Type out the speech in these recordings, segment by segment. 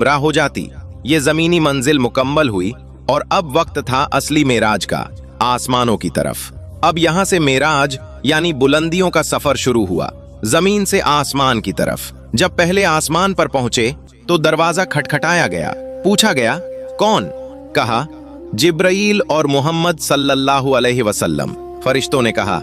पूरा हो जाती। ये जमीनी मंजिल मुकम्मल हुई और अब वक्त था असली मेराज का, आसमानों की तरफ। अब यहां से मेराज यानी बुलंदियों का सफर शुरू हुआ, जमीन से आसमान की तरफ। जब पहले आसमान पर पहुंचे तो दरवाजा खटखटाया गया। पूछा गया, कौन? कहा, जिब्राईल और मोहम्मद सल्लल्लाहु अलैहि वसल्लम। फरिश्तों ने कहा,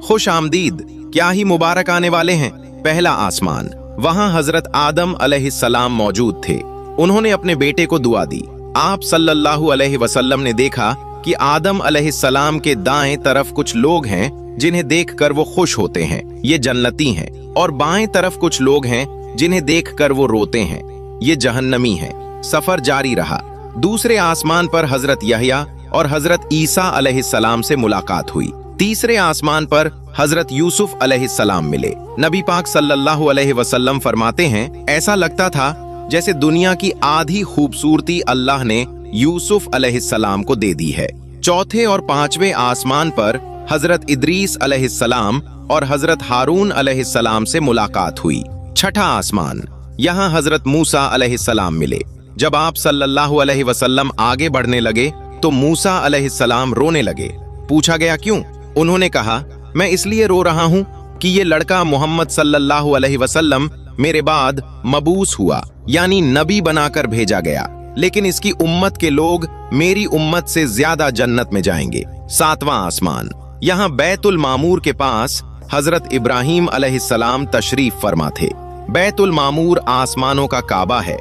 खुश आमदीद, क्या ही मुबारक आने वाले हैं। पहला आसमान, वहां हजरत आदम अलैहिस्सलाम मौजूद थे। उन्होंने अपने बेटे को दुआ दी। आप सल्लल्लाहु अलैहि वसल्लम ने देखा कि आदम अलैहिस्सलाम के दाएं तरफ कुछ लोग हैं जिन्हें देखकर वो खुश होते हैं, ये जन्नती हैं, और बाएं तरफ कुछ लोग हैं जिन्हें देखकर वो रोते हैं, ये जहन्नमी हैं। सफर जारी रहा। दूसरे आसमान पर हजरत यहया और हजरत ईसा अलैहिस्सलाम से मुलाकात हुई। तीसरे आसमान पर हजरत यूसुफ अलैहिस्सलाम मिले। नबी पाक सल्लल्लाहु अलैहि वसल्लम फरमाते हैं, ऐसा लगता था जैसे दुनिया की आधी खूबसूरती अल्लाह ने यूसुफ अलैहिस्सलाम को दे दी है। चौथे और पांचवें आसमान पर हजरत इदरीस अलैहिस्सलाम और हजरत हारून अलैहिस्सलाम से मुलाकात हुई। छठा आसमान, यहाँ हजरत मूसा अलैहिस्सलाम मिले। जब आप सल्लल्लाहु अलैहि वसल्लम आगे बढ़ने लगे तो मूसा अलैहिस्सलाम रोने लगे। पूछा गया, क्यों? उन्होंने कहा, मैं इसलिए रो रहा हूं कि ये लड़का मोहम्मद सल्लल्लाहु अलैहि वसल्लम मेरे बाद मबूस हुआ, यानी नबी बनाकर भेजा गया, लेकिन इसकी उम्मत के लोग मेरी उम्मत से ज्यादा जन्नत में जाएंगे। सातवां आसमान, यहाँ बैतुल मामूर के पास हजरत इब्राहीम अलैहिस्सलाम तशरीफ फरमा थे। बैतुल मामूर आसमानों का काबा है,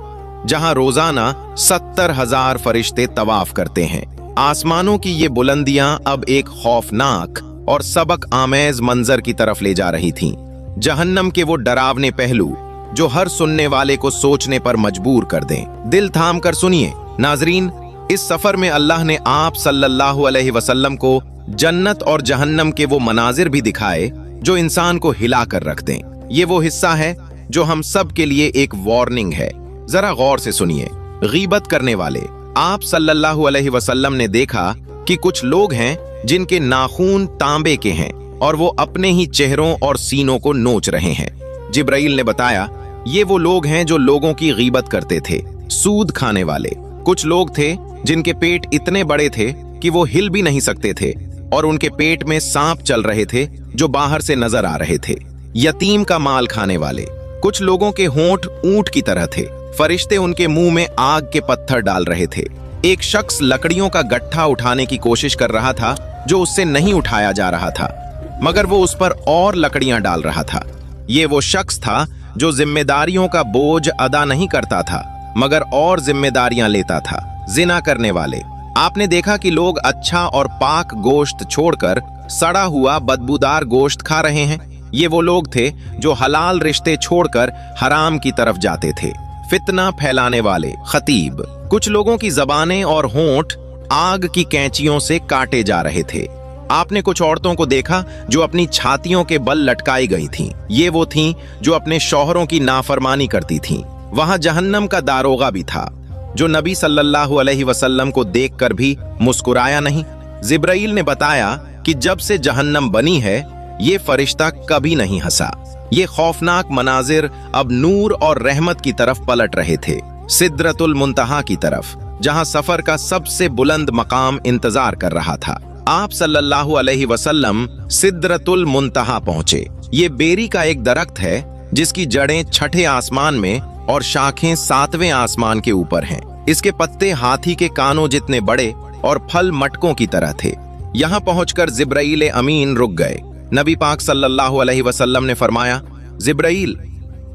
जहां रोजाना 70,000 फरिश्ते तवाफ करते हैं। आसमानों की ये बुलंदियां अब एक खौफनाक और सबक आमेज मंजर की तरफ ले जा रही थीं। जहन्नम के वो डरावने पहलू जो हर सुनने वाले को सोचने पर मजबूर कर दें। दिल थाम कर सुनिए नाजरीन, इस सफर में अल्लाह ने आप सल्लल्लाहु अलैहि वसल्लम को जन्नत और जहन्नम के वो मनाजिर भी दिखाए जो इंसान को हिला कर रख दें। ये वो हिस्सा है जो हम सब के लिए एक वार्निंग है। जरा गौर से सुनिए। गीबत करने वाले, आप सल्लल्लाहु अलैहि वसल्लम ने देखा कि कुछ लोग हैं जिनके नाखून तांबे के हैं और वो अपने ही चेहरों और सीनों को नोच रहे हैं। जिब्राईल ने बताया, ये वो लोग हैं जो लोगों की गीबत करते थे। सूद खाने वाले, कुछ लोग थे जिनके पेट इतने बड़े थे कि वो हिल भी नहीं सकते थे और उनके पेट में सांप चल रहे थे जो बाहर से नजर आ रहे थे। यतीम का माल खाने वाले, कुछ लोगों के होंठ ऊंट की तरह थे, फरिश्ते उनके मुंह में आग के पत्थर डाल रहे थे। एक शख्स लकड़ियों का गट्ठा उठाने की कोशिश कर रहा था जो उससे नहीं उठाया जा रहा था, मगर वो उस पर और लकड़ियां डाल रहा था। ये वो शख्स था जो जिम्मेदारियों का बोझ अदा नहीं करता था मगर और जिम्मेदारियां लेता था। जिना करने वाले, आपने देखा कि लोग अच्छा और पाक गोश्त छोड़कर सड़ा हुआ बदबूदार गोश्त खा रहे हैं। ये वो लोग थे जो हलाल रिश्ते छोड़कर हराम की तरफ जाते थे। फितना फैलाने वाले, खतीब, कुछ लोगों की जबानें और होंठ आग की कैंचियों से काटे जा रहे थे। आपने कुछ औरतों को देखा जो अपनी छातियों के बल लटकाई गई थीं। ये वो थीं जो अपने शौहरों की नाफरमानी करती थीं। वहां जहन्नम का दारोगा भी था जो नबी सल्लल्लाहु अलैहि वसल्लम को देखकर भी मुस्कुराया नहीं। जिब्राईल ने बताया कि जब से जहन्नम बनी है ये फरिश्ता कभी नहीं हंसा। ये खौफनाक मनाजिर अब नूर और रहमत की तरफ पलट रहे थे, सिदरतुल मुंतहा की तरफ, जहां सफर का सबसे बुलंद मकाम इंतजार कर रहा था। आप सल्लल्लाहु अलैहि वसल्लम सिदरतुल मुंतहा पहुंचे। ये बेरी का एक दरख्त है जिसकी जड़ें छठे आसमान में और शाखें सातवें आसमान के ऊपर हैं। इसके पत्ते हाथी के कानों जितने बड़े और फल मटकों की तरह थे। यहाँ पहुंचकर जिब्राईल अमीन रुक गए। नबी पाक सल्लल्लाहु अलैहि वसल्लम ने फरमाया, जिब्राईल,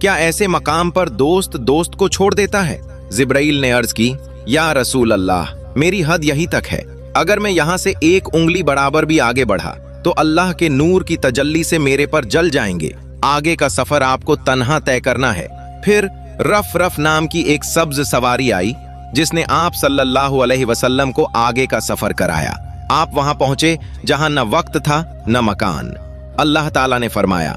क्या ऐसे मकाम पर दोस्त दोस्त को छोड़ देता है? जिब्राईल ने अर्ज की, या रसूल अल्लाह, मेरी हद यही तक है। अगर मैं यहाँ से एक उंगली बराबर भी आगे बढ़ा तो अल्लाह के नूर की तजल्ली से मेरे पर जल जाएंगे। आगे का सफर आपको तन्हा तय करना है। फिर रफ रफ नाम की एक सब्ज सवारी आई जिसने आप सल्लल्लाहु अलैहि वसल्लम को आगे का सफर कराया। आप वहां पहुंचे जहां न वक्त था न मकान। अल्लाह ताला ने फरमाया,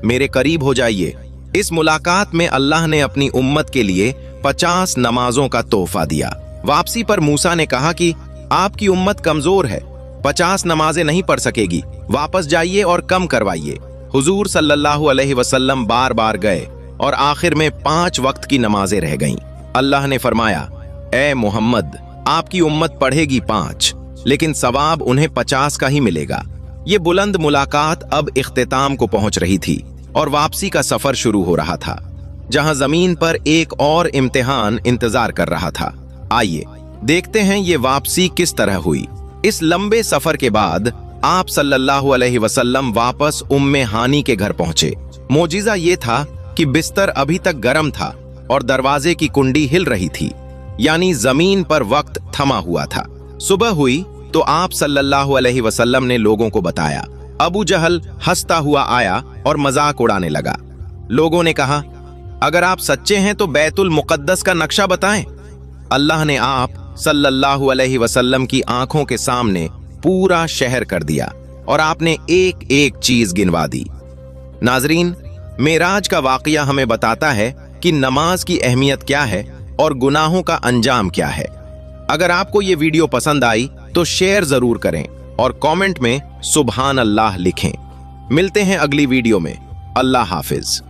मेरे करीब हो जाइए। इस मुलाकात में अल्लाह ने अपनी उम्मत के लिए 50 नमाजों का तोहफा दिया। वापसी पर मूसा ने कहा कि आपकी उम्मत कमजोर है, 50 नमाजें नहीं पढ़ सकेगी, वापस जाइए और कम करवाइए। हुजूर सल्लल्लाहु अलैहि वसल्लम बार बार गए और आखिर में 5 वक्त की नमाजें रह गईं। अल्लाह ने फरमाया, ए मोहम्मद, आपकी उम्मत पढ़ेगी 5, लेकिन सवाब उन्हें 50 का ही मिलेगा। ये बुलंद मुलाकात अब इख्तिताम को पहुंच रही थी और वापसी का सफर शुरू हो रहा था, जहां जमीन पर एक और इम्तिहान इंतजार कर रहा था। आइए देखते हैं ये वापसी किस तरह हुई। इस लंबे सफर के बाद आप सल्लल्लाहु अलैहि वसल्लम वापस उम्मे हानी के घर पहुंचे। मोजिजा ये था कि बिस्तर अभी तक गर्म था और दरवाजे की कुंडी हिल रही थी, यानी जमीन पर वक्त थमा हुआ था। सुबह हुई तो आप सल्लल्लाहु अलैहि वसल्लम ने लोगों को बताया। अबू जहल हंसता हुआ आया और मजाक उड़ाने लगा। लोगों ने कहा, अगर आप सच्चे हैं तो बैतुल मुकद्दस का नक्शा बताएं। अल्लाह ने आप सल्लल्लाहु अलैहि वसल्लम की आंखों के सामने पूरा शहर कर दिया और आपने एक एक चीज गिनवा दी। नाजरीन, मेराज का वाकया हमें बताता है कि नमाज की अहमियत क्या है और गुनाहों का अंजाम क्या है। अगर आपको ये वीडियो पसंद आई तो शेयर जरूर करें और कमेंट में सुभान अल्लाह लिखें। मिलते हैं अगली वीडियो में। अल्लाह हाफिज।